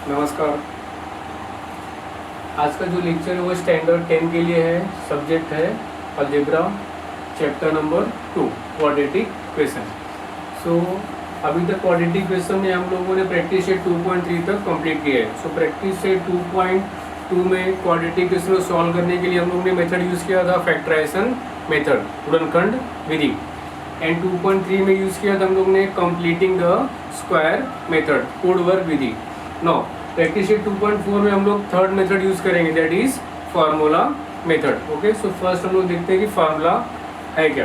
नमस्कार। आज का जो लेक्चर है वो स्टैंडर्ड 10 के लिए है। सब्जेक्ट है algebra, chapter number 2 quadratic question. So अभी तक क्वाड्रेटिक क्वेश्चन में हम लोगों ने प्रैक्टिस सेट 2.3 तक कंप्लीट किया है। सो प्रैक्टिस सेट 2.2 में क्वाड्रेटिक क्वेश्चन को सॉल्व करने के लिए हम लोगों ने मेथड यूज़ किया था फैक्टराइजेशन मेथड, गुणनखंड विधि। एंड 2.3 में यूज़ किया था हम लोग ने कंप्लीटिंग द स्क्वायर मेथड, कोड वर्क विधि। नाउ प्रैक्टिस शीट 2.4 में हम लोग थर्ड मेथड यूज़ करेंगे, that is formula method. Okay, so first हम लोग देखते हैं कि फार्मूला है क्या।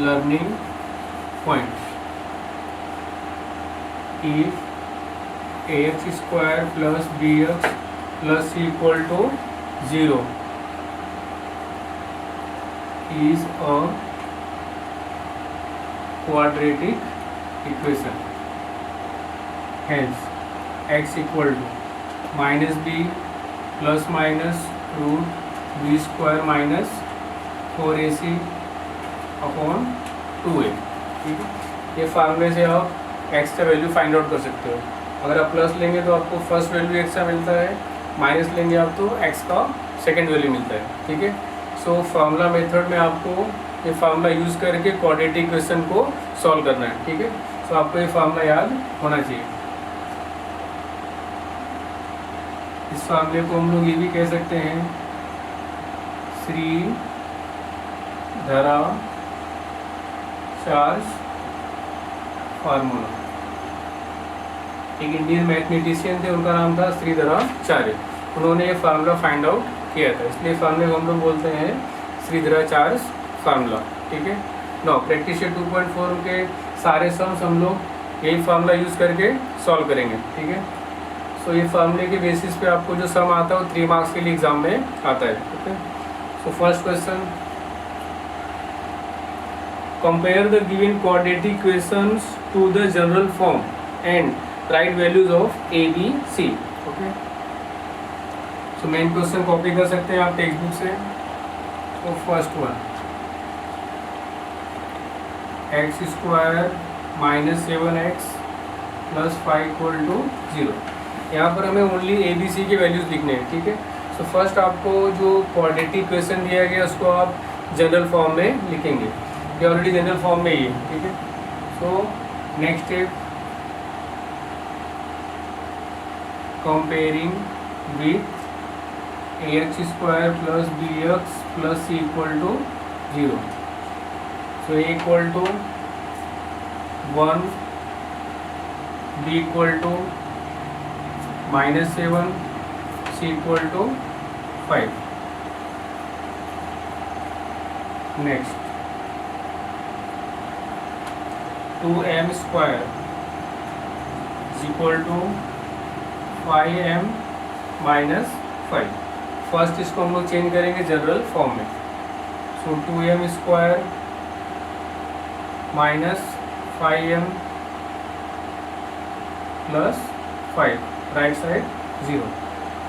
Learning point, if ax square plus bx plus c equal to 0 is a quadratic equation. Hence x equal to minus b plus minus root b square minus 4ac upon 2a। ठीक है, ये फार्मूले से आप x का value find out कर सकते हो। अगर आप प्लस लेंगे तो आपको फर्स्ट वैल्यू x का मिलता है, माइनस लेंगे आप तो x का सेकेंड वैल्यू मिलता है। ठीक है, सो फार्मूला मेथड में आपको ये फार्मूला यूज़ करके क्वाड्रेटिक क्वेश्चन को सॉल्व करना है। ठीक है, सो आपको ये फार्मूला याद होना चाहिए। इस फार्मूले को हम लोग ये भी कह सकते हैं श्रीधर चार्ज फार्मूला। एक इंडियन मैथमेटिशियन थे, उनका नाम था श्रीधराचार्य। उन्होंने ये फार्मूला फाइंड आउट किया था, इसलिए फार्मूले को हम लोग बोलते हैं श्रीधराचार्य फार्मूला। ठीक है, नो प्रैक्टिस शीट 2.4 के सारे सम्स हम लोग यही फार्मूला यूज़ करके सॉल्व करेंगे। ठीक है, सो ये फार्मूले के बेसिस पे आपको जो सम आता है वो 3 मार्क्स के लिए एग्जाम में आता है। Okay, so first question, compare the given quadratic questions to the general form and write values of A B C. Okay, so main question copy कर सकते हैं आप टेक्स्ट बुक से। तो first one, x square minus 7x plus 5 equal to 0। यहाँ पर हमें only ए B सी के वैल्यूज लिखने हैं। ठीक है, सो फर्स्ट आपको जो क्वाड्रेटिक क्वेश्चन दिया गया उसको आप जनरल फॉर्म में लिखेंगे, ये ऑलरेडी जनरल फॉर्म में ही है। ठीक है, so next step, comparing with ax square plus bx plus c equal to 0। So a equal to 1, b equal to -7, c equal to 5। Next 2m square equal to 5m minus 5। फर्स्ट इसको हम लोग change करेंगे general form में। So 2m square minus 5m plus 5, right side 0।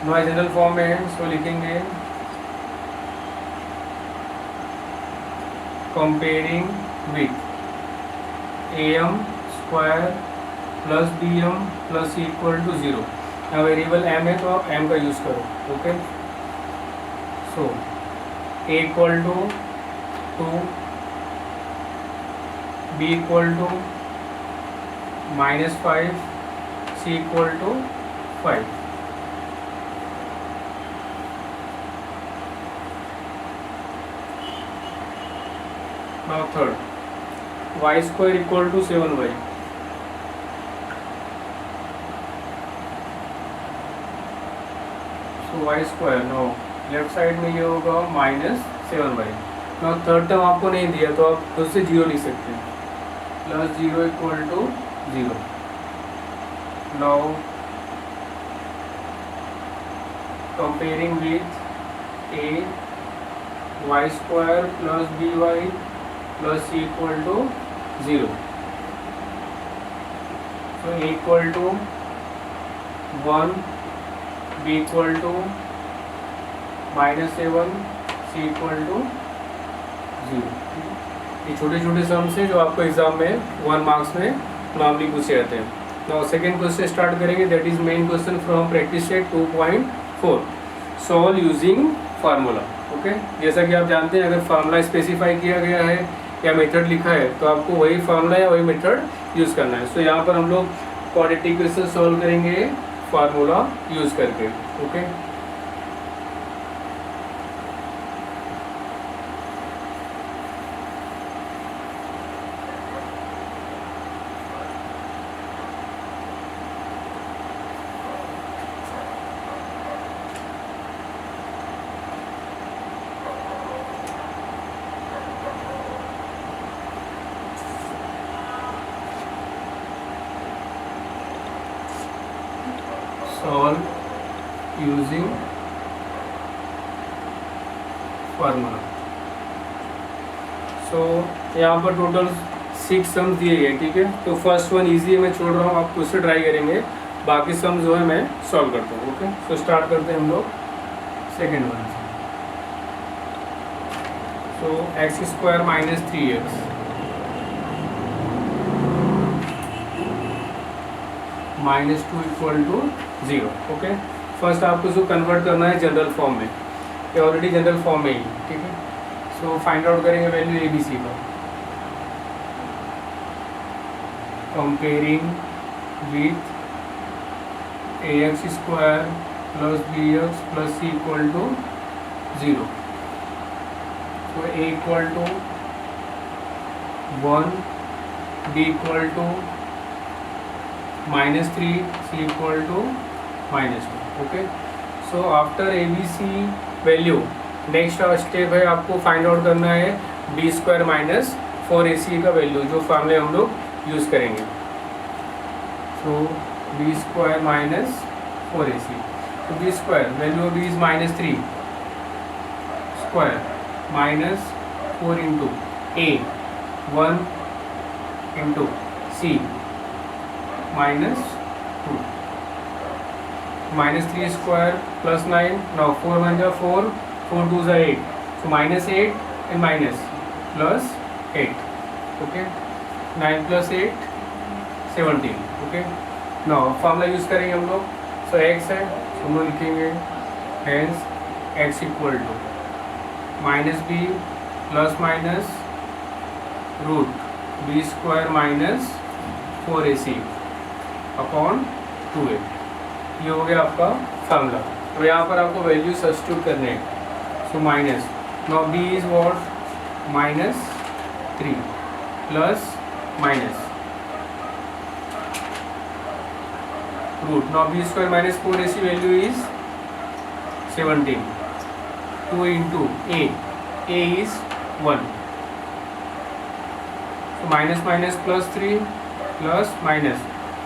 Now general form में है, so लिखेंगे comparing with am square plus bm plus c equal to 0। यहाँ वेरिएबल m है तो आप m का यूज़ करो। Okay, so a equal to 2, b equal to -5, c equal to 5। Now third, y square equal to 7y। So y square, now left side में ये होगा -7y। Now third term आपको नहीं दिया तो आप खुद से 0 लिख सकते हैं, plus 0 equal to 0। Now comparing with a y square plus by plus c equal to 0। So a equal to 1, b equal to -7, c equal to 0। ये छोटे छोटे सम्स हैं जो आपको एग्जाम में 1 मार्क्स में नॉर्मली पूछे जाते हैं। नाउ सेकेंड क्वेश्चन स्टार्ट करेंगे, that is main question from practice set 2.4, solve using formula. Okay, जैसा कि आप जानते हैं अगर फार्मूला स्पेसिफाई किया गया है या मेथड लिखा है तो आपको वही फार्मूला या वही मेथड यूज़ करना है। सो यहाँ पर हम लोग क्वाड्रेटिक क्वेश्चन सॉल्व करेंगे फार्मूला यूज़ करके। Okay, solve using formula. So यहाँ पर टोटल 6 सम्स दिए गए, ठीक है। तो फर्स्ट वन इजी है, मैं छोड़ रहा हूँ, आप उससे ट्राई करेंगे, बाकी सम जो है मैं सॉल्व करता हूँ। ओके, सो स्टार्ट करते हैं हम लोग सेकेंड वन से। सो x² - 3x -2 = 0। ओके, फर्स्ट आपको इसको कन्वर्ट करना है जनरल फॉर्म में, ये ऑलरेडी जनरल फॉर्म में ही, ठीक है। सो फाइंड आउट करेंगे वैल्यू ABC का, comparing with ax² + bx + c = 0। तो a = 1, b = -3, c = -2। Okay, so after ABC value next step है आपको फाइंड आउट करना है b² - 4ac का वैल्यू, जो फॉर्मूले हम लोग यूज़ करेंगे। सो b² - 4ac, तो b² value b is -3 square -4 into a 1 into c -2 -3 square +9, now 4 1 जा 4, 4 2 जा 8, so -8 and minus +8। Okay, 9 + 8 17। Okay, now formula use करेंगे हम लोग। सो x है, हम लोग लिखेंगे hence x = -b ± √b² - 4ac upon 2a। ये हो गया आपका फार्मूला। तो यहाँ पर आपको वैल्यू सब्स्टिट्यूट करने हैं। So minus, now b is what -3 plus minus root, now b² - 4ac value is 17, 2 into a is 1, तो minus minus +3 plus minus.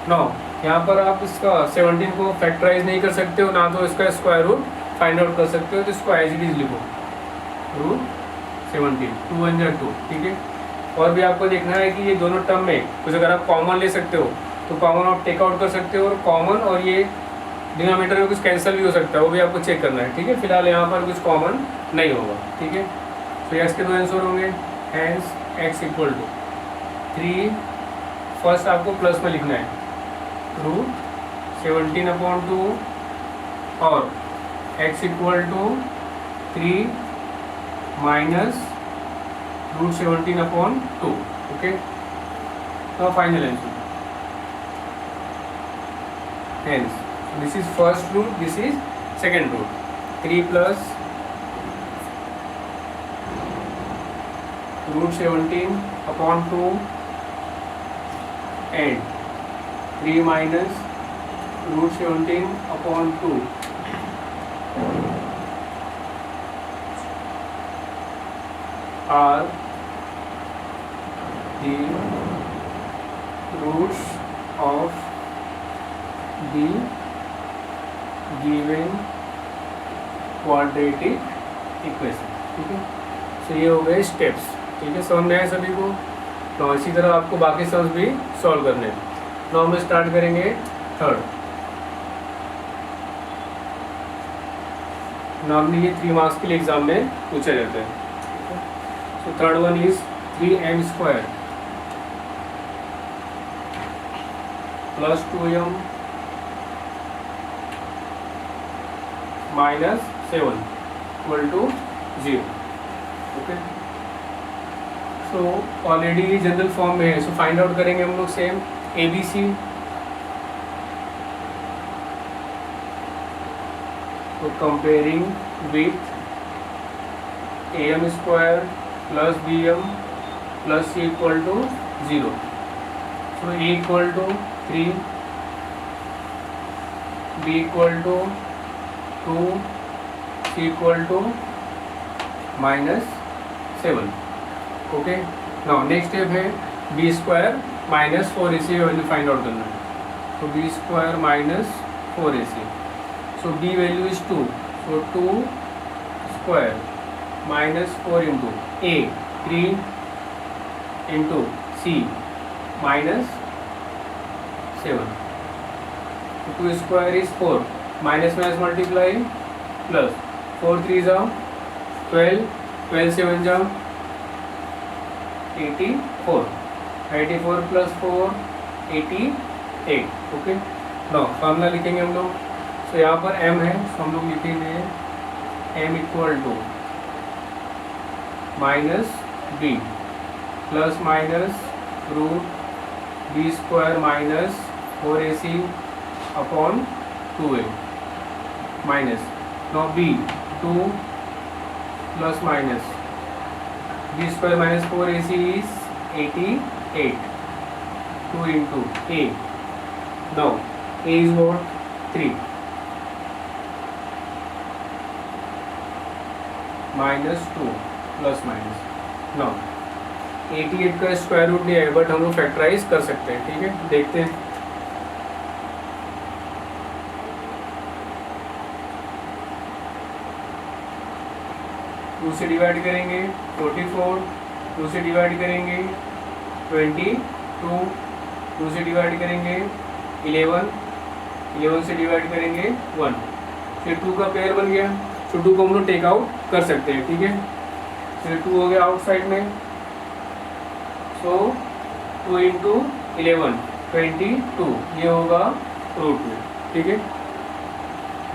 Now यहाँ पर आप इसका 17 को फैक्टराइज नहीं कर सकते हो, ना तो इसका स्क्वायर रूट फाइंड आउट कर सकते हो, तो इसको एज इट इज लिखो √17, 2 1 जा 2, ठीक है। और भी आपको देखना है कि ये दोनों टर्म में कुछ अगर आप कॉमन ले सकते हो तो कॉमन आप टेक आउट कर सकते हो, और कॉमन और ये डिनोमिनेटर में कुछ कैंसिल भी हो सकता है, वो भी आपको चेक करना है, ठीक है। फिलहाल यहाँ पर कुछ कॉमन नहीं होगा, ठीक है। तो एक्स के 2 आंसर होंगे, हैंस x = 3, फर्स्ट आपको प्लस में लिखना है √17/2 और x = 3 माइनस √17/2। ओके, तो final answer hence this is first root, this is second root, 3 plus √17/2 and 3 minus √17/2 are the roots of the given quadratic equation, ठीक है। तो ये हो गए स्टेप्स, ठीक है, समझ में आए सभी को। तो इसी तरह आपको बाकी सम्स भी सॉल्व करने हैं। नाउ हम स्टार्ट करेंगे थर्ड। नॉर्मली ये 3 मार्क्स के लिए एग्जाम में पूछे जाते हैं। So third one is 3m square plus 2m minus 7 equal to 0. Okay. So already general form में है, सो फाइंड आउट करेंगे हम लोग सेम ABC. तो comparing with AM square plus BM plus C equal to 0. So A equal to 3, B equal to 2, C equal to -7. Okay. Now next step है B square minus 4AC value find out करना है. तो B square minus 4AC. So B value is 2. So 2 square minus 4 into A 3 into C minus 7. 2 square is 4, minus minus multiply plus 4 3 जा 12, 12 7 जा 84, 84 plus 4 88. Okay. Now formula लिखेंगे हम लोग. तो यहाँ पर m है, तो हम लोग लिखेंगे m equal to minus b plus minus root b square minus 4AC upon 2a minus. Now b 2 plus minus b square minus 4AC is 88. 2 into a. Now a is what 3 minus 2 plus minus. Now 88 का square root नहीं है, but हम लोग factorise कर सकते हैं. ठीक है, देखते हैं. टू से डिवाइड करेंगे 44, 2 से डिवाइड करेंगे 22, 2 से डिवाइड करेंगे 11, 11 से डिवाइड करेंगे 1. फिर 2 का पेयर बन गया. तो 2 को हम लोग टेक आउट कर सकते हैं. ठीक है, फिर 2 हो गया आउटसाइड में. सो 2 इंटू 11 22, ये होगा रूट में. ठीक है.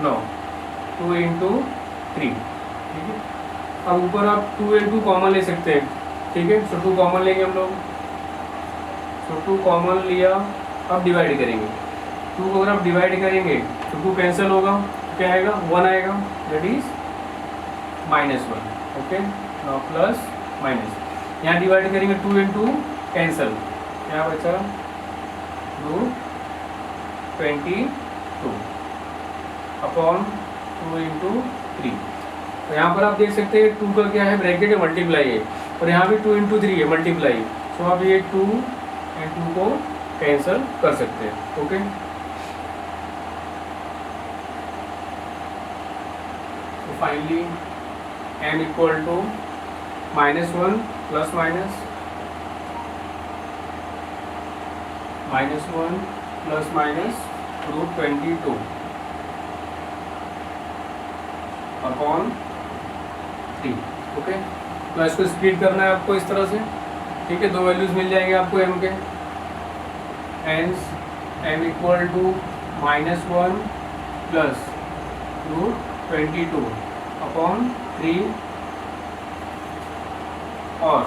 Now 2 into 3. ठीक है. अब ऊपर आप 2 इंटू कॉमन ले सकते हैं. ठीक है. सो 2 कॉमन लेंगे हम लोग. सो 2 कॉमन लिया. अब डिवाइड करेंगे. 2 को अगर आप डिवाइड करेंगे तो 2 कैंसिल होगा. क्या आएगा 1 आएगा, that is -1. Okay. Now plus minus. यहाँ डिवाइड करेंगे 2 इंटू कैंसिल. क्या बचा रूट 22 अपॉन 2 इंटू 3. तो यहाँ पर आप देख सकते हैं 2 का क्या है ब्रैकेट है, मल्टीप्लाई है, और यहाँ भी 2 इंटू 3 है मल्टीप्लाई. सो आप ये 2 एंड 2 को कैंसिल कर सकते हैं. ओके. तो finally m equal to -1 plus minus -1 plus minus root 22 upon 3. Okay. तो इसको स्प्लिट करना है आपको इस तरह से. ठीक है, 2 वैल्यूज मिल जाएंगे आपको m के. Hence m equal to -1 plus root 22 upon 3 और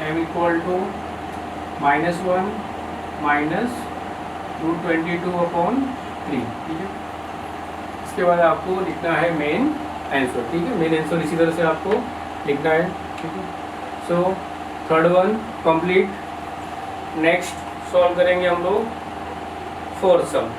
m equal to -1 minus root 22 upon 3. ठीक है. इसके बाद आपको लिखना है मेन आंसर. ठीक है, मेन आंसर इसी तरह से आपको लिखना है. ठीक है. So third one complete. Next solve करेंगे हम लोग fourth some.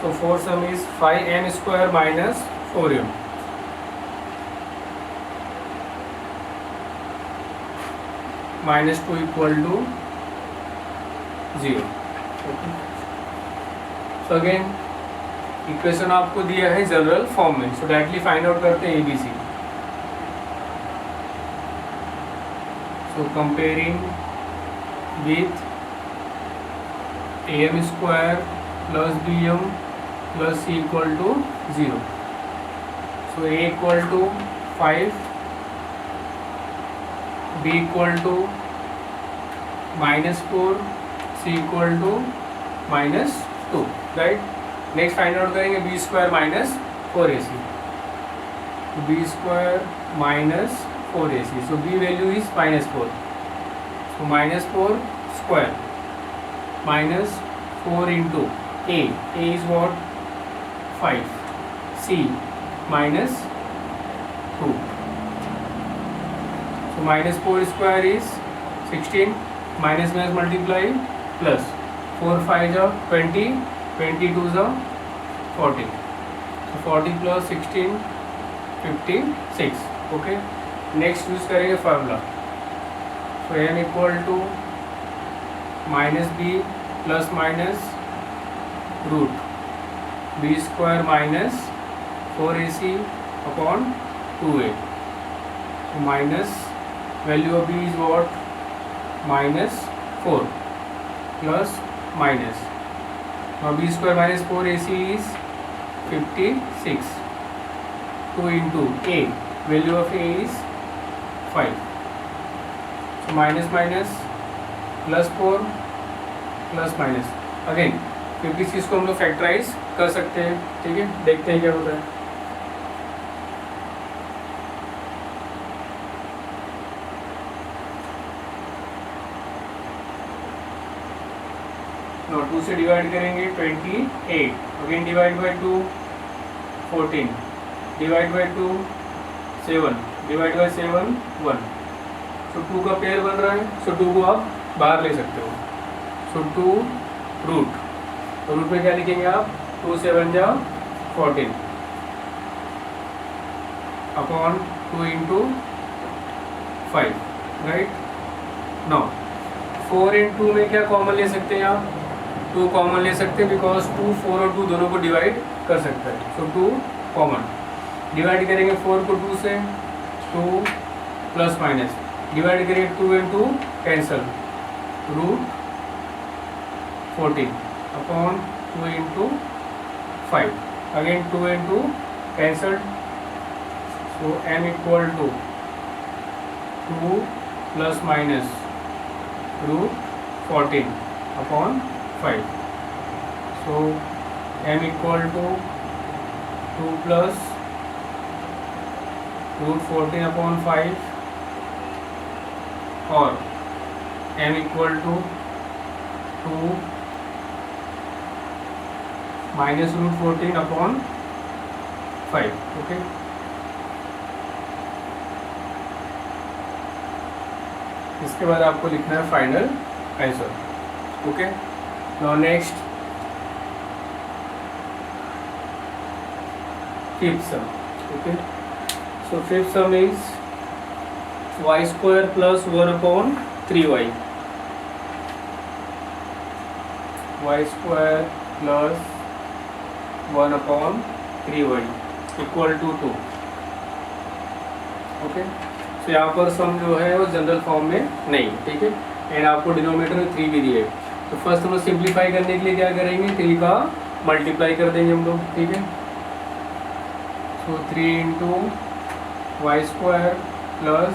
So 4 sum is 5m square minus 4m. minus 2 equal to 0. Okay. So again equation आपको दिया है जनरल फॉर्म में, सो डायरेक्टली फाइंड आउट करते हैं ABC. So comparing with am square plus bm plus c equal to 0. So a equal to 5, b equal to -4, c equal to -2, right. Next find out करेंगे B square minus 4ac. B square minus 4ac. So B value is -4. So -4 square -4 into a is what 5, c -2. So -4 square is 16, minus multiply plus 4 5 जा 20, 22 जा 40. So 40 plus 16 56. Okay, next use करेंगे formula. So m equal to -b plus minus root b square minus 4ac upon 2a. Minus value of b is what -4 plus minus. Now b square minus 4ac is 56. 2 into a, value of a is 5. So minus minus plus 4 plus minus. Again 56 को हम लोग factorise कर सकते हैं. ठीक है, देखते हैं क्या होता है. नो 2 से डिवाइड करेंगे 28. Again divide by 2 14. Divide by 2 7. Divide by 7 1. सो 2 का पेयर बन रहा है. सो 2 को आप बाहर ले सकते हो. सो 2 रूट, रूट में क्या लिखेंगे आप 2 7 जा 14 अपॉन 2 इंटू 5, राइट. नाउ 4 इन 2 में क्या कॉमन ले सकते हैं आप 2 कॉमन ले सकते हैं, बिकॉज 2 4 और 2 दोनों को डिवाइड कर सकता है. सो 2 कॉमन. डिवाइड करेंगे 4 को 2 से, 2 प्लस माइनस. डिवाइड करेंगे 2 and 2 cancel, root 14 upon 2 into 5. Again 2 and 2 cancelled. So m equal to 2 plus minus root 14 upon 5. So m equal to 2 plus root 14 upon 5 और m equal to 2 minus root 14 upon 5. Okay. इसके बाद आपको लिखना है final answer. Okay. Now next fifth sum. Okay, so fifth sum is y square plus 1 upon 3y. Y square plus 1 upon 3y equal to 2. Okay, सो यहाँ पर सम जो है वो जनरल फॉर्म में नहीं. ठीक है, एंड आपको डिनोमिनेटर में 3 भी दिए. तो फर्स्ट हम लोग सिंप्लीफाई करने के लिए क्या करेंगे 3 का मल्टीप्लाई कर देंगे हम लोग. ठीक है, so 3 into y square plus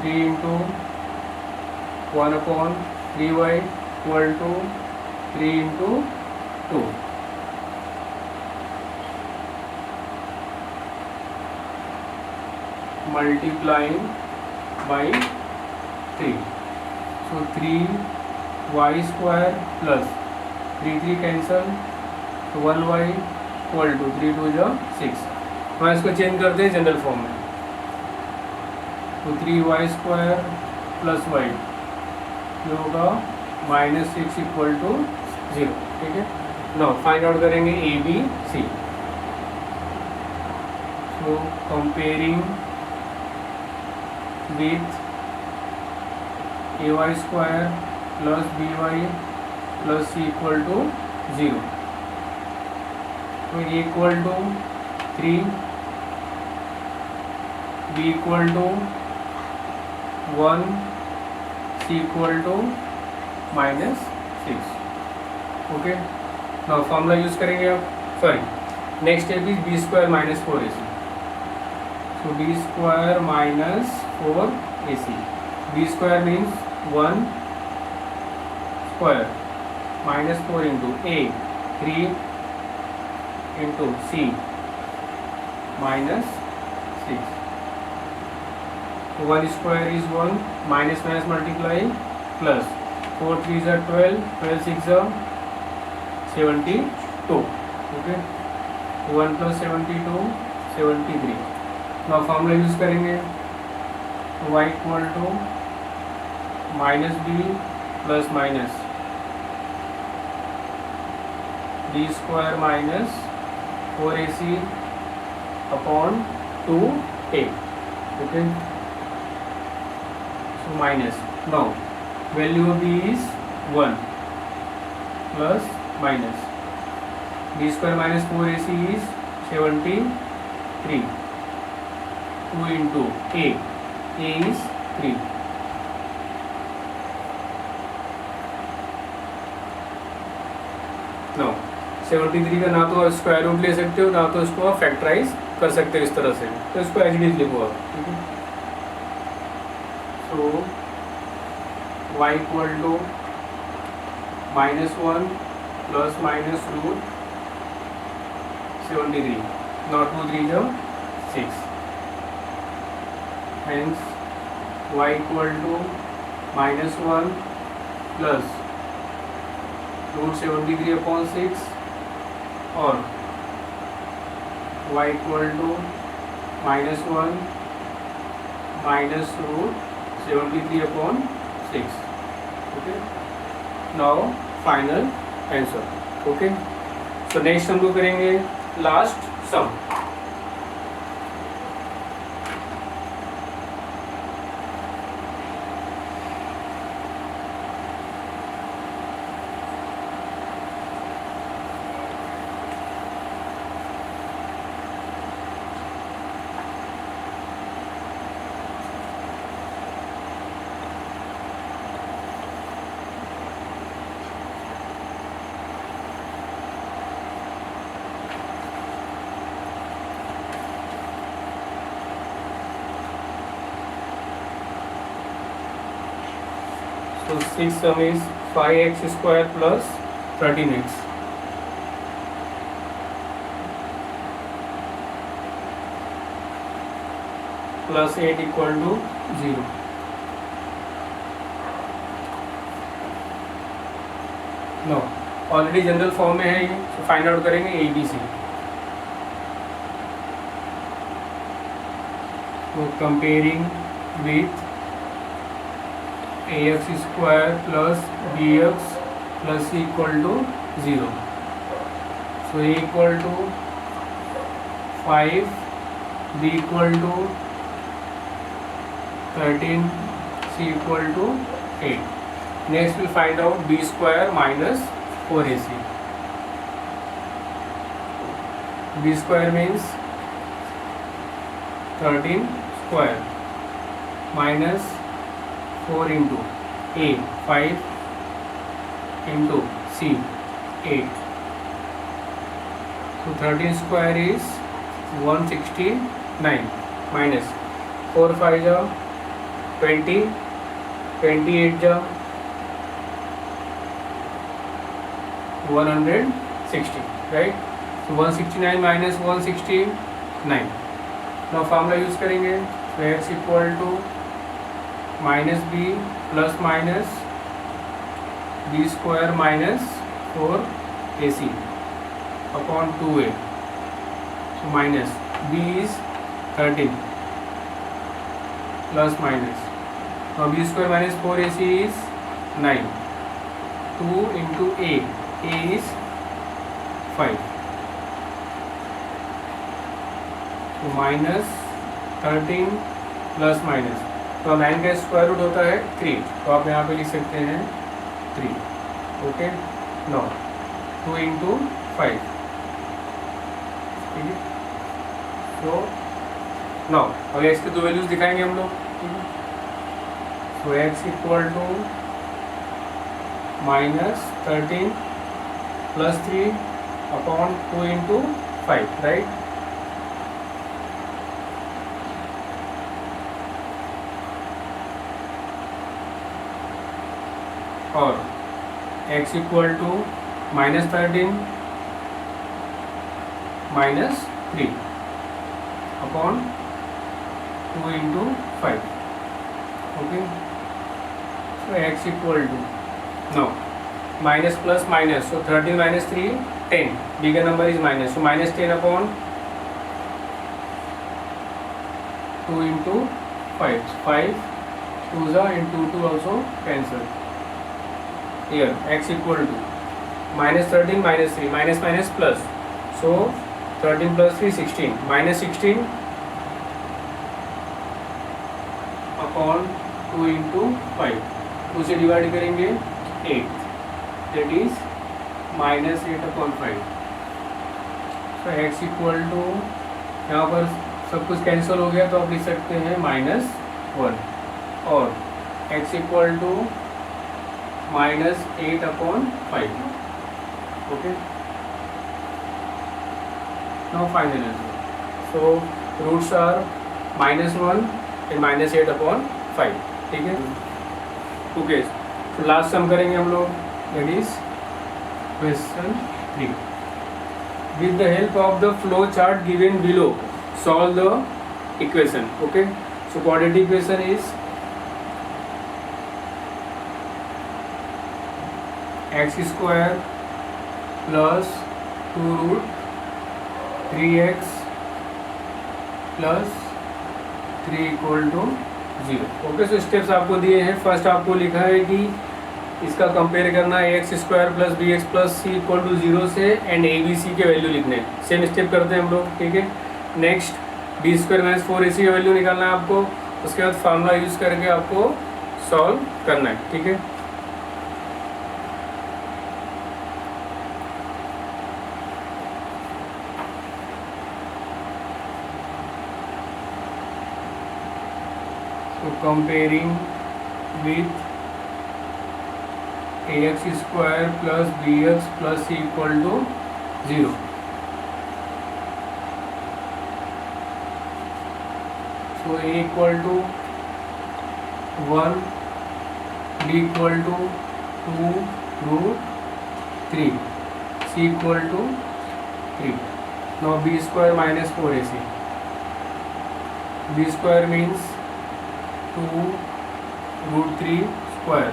3 into 1 upon 3y equal to 3 into 2. Multiplying by 3. So 3y square plus 3 cancel, तो 1y इक्वल टू 3 2 जा 6. मैं इसको चेंज करते हैं जनरल फॉर्म में. तो 3y स्क्वायर प्लस y ये होगा -6 इक्वल टू 0. ठीक है, नाउ फाइंड आउट करेंगे A B C. So comparing with A Y square plus B Y plus C equal to 0। तो A equal to 3, B equal to 1, C equal to -6। Okay, now formula use करेंगे अब, sorry next step is B square minus 4ac। So B square minus 4ac, B square means 1 square minus 4 into A 3 into C -6। 1 square is 1, minus minus multiply plus 4 3 are 12, 12 6 are 72। Okay, 1 plus 72 73। Now formula use करेंगे, y equal to minus B plus minus B square minus 4ac upon 2a। Okay, so minus, now value of b is 1 plus minus B square minus 4ac is 73, 2 into a is 3। Now 73 का ना तो square root ले सकते हो, ना तो इसको आप फैक्टराइज कर सकते हो इस तरह से, तो इसको एज इट इज लिखो आप। ठीक है, so y equal to -1 plus minus root 73, not 2 3 जो 6, hence y equal to -1 plus root 73 upon 6 और y equal to -1 minus root 73 upon 6। Okay, now final answer. Okay, so next हम लोग करेंगे last sum. So 6 sum is 5x square plus 13x plus 8 equal to 0। Know already general form में है ये, तो find out करेंगे A B C. तो comparing with ax square plus bx plus c equal to 0। So a equal to 5, b equal to 13, c equal to 8। Next will find out b square minus 4ac। b square means 13 square minus 4 into a 5 into c 8। तो 13 square is 169 minus 4 5 जा 20, 28 जा 160, right. तो 169 minus 169। Now formula use करेंगे, तो x equal to minus B plus minus B square minus 4ac upon 2a। so minus b is 13 plus minus, तो B square minus 4ac is 9, 2 into a is 5, तो -13 plus minus, तो 9 का square root होता है 3, तो आप यहाँ पे लिख सकते हैं 3। ओके, नो 2 इंटू 5, ठीक है। तो नो अब एक्स के दो वैल्यूज दिखाएंगे हम लोग, ठीक है। So X equal to -13 plus 3 upon 2 into 5, right. और x equal to -13 -3 upon 2 into 5, okay. So x equal to, no minus plus minus, so 13 minus 3 10, bigger number is minus, so -10 upon 2 into 5, 5 2 जा into 2 also cancel. Here x equal to -13 -3 minus minus plus, so 13 plus 3 16, -16 upon 2 into 5, 2 से divide करेंगे 8, that is -8 upon 5। So x equal to, यहाँ पर सब कुछ cancel हो गया तो आप लिख सकते हैं -1, और x equal to -8 upon 5, okay. Now final answer, so roots are -1 and -8 upon 5, ठीक है। ओके, तो लास्ट सम करेंगे हम लोग, that is question 3। With the help of the flow chart given below solve the equation, okay. So quadratic equation is x square plus 2 root 3x plus 3 equal to 0, okay. So steps आपको दिए हैं। First आपको लिखा है कि इसका compare करना है x square plus b x plus C equal to 0 से, एंड ए बी सी के वैल्यू लिखने हैं। सेम स्टेप करते हैं हम लोग, ठीक है। Next B square minus 4ac का वैल्यू निकालना है आपको, उसके बाद फार्मूला यूज़ करके आपको सॉल्व करना है, ठीक है। So comparing with ax square plus bx plus c equal to 0. So a equal to 1, b equal to 2 root 3, c equal to 3. Now b square minus 4ac. b square means 2 root 3 square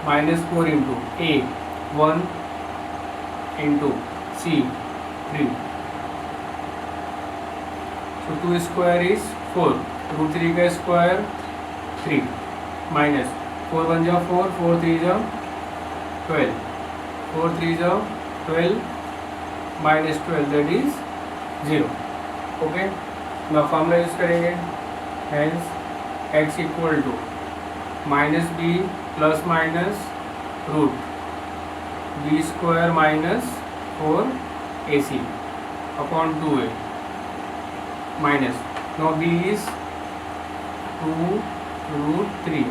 minus 4 into a 1 into c 3. So 2 square is 4, root 3 का square 3 minus 4 1 जा 4, 4 3 जा 12, 4 3 जा 12 minus 12 that is 0, okay। now formula use करेंगे, hence x equal to minus B plus minus root b square minus 4ac upon 2a minus, now b is 2 root 3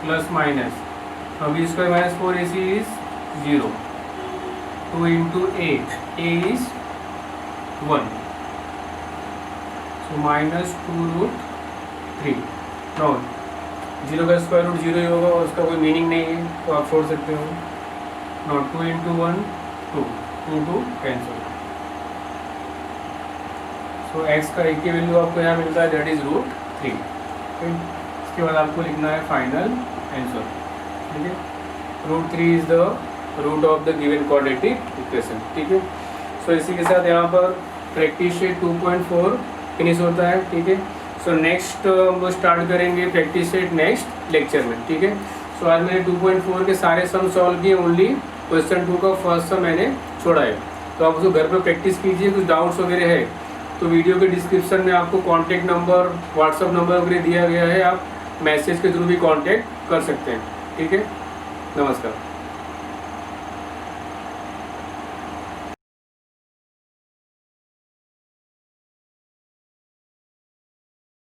plus minus, now b square minus 4ac is 0, 2 into a is 1, so minus 2 root 3। Now 0 का square root 0 ही होगा और उसका कोई meaning नहीं है, तो आप छोड़ सकते हो। No 2 into 1 2, 2 2 cancel. So x का एक ही वैल्यू आपको यहाँ मिलता है, दैट इज रूट 3, ठीक। इसके बाद आपको लिखना है फाइनल आंसर, ठीक है। Root 3 is the root of the given quadratic equation, ठीक है। सो इसी के साथ यहाँ पर प्रैक्टिस सेट 2.4 फिनिश होता है, ठीक है। सो नेक्स्ट हम लोग स्टार्ट करेंगे प्रैक्टिस सेट नेक्स्ट लेक्चर में, ठीक है। सो आज मैंने 2.4 के सारे सम सॉल्व किए, ओनली क्वेश्चन 2 का फर्स्ट सम मैंने छोड़ा है। तो आप उसको घर पर प्रैक्टिस कीजिए। कुछ डाउट्स वगैरह है तो वीडियो के डिस्क्रिप्शन में आपको कॉन्टैक्ट नंबर, व्हाट्सअप नंबर वगैरह दिया गया है, आप मैसेज के थ्रू भी कॉन्टैक्ट कर सकते हैं। ठीक है, नमस्कार।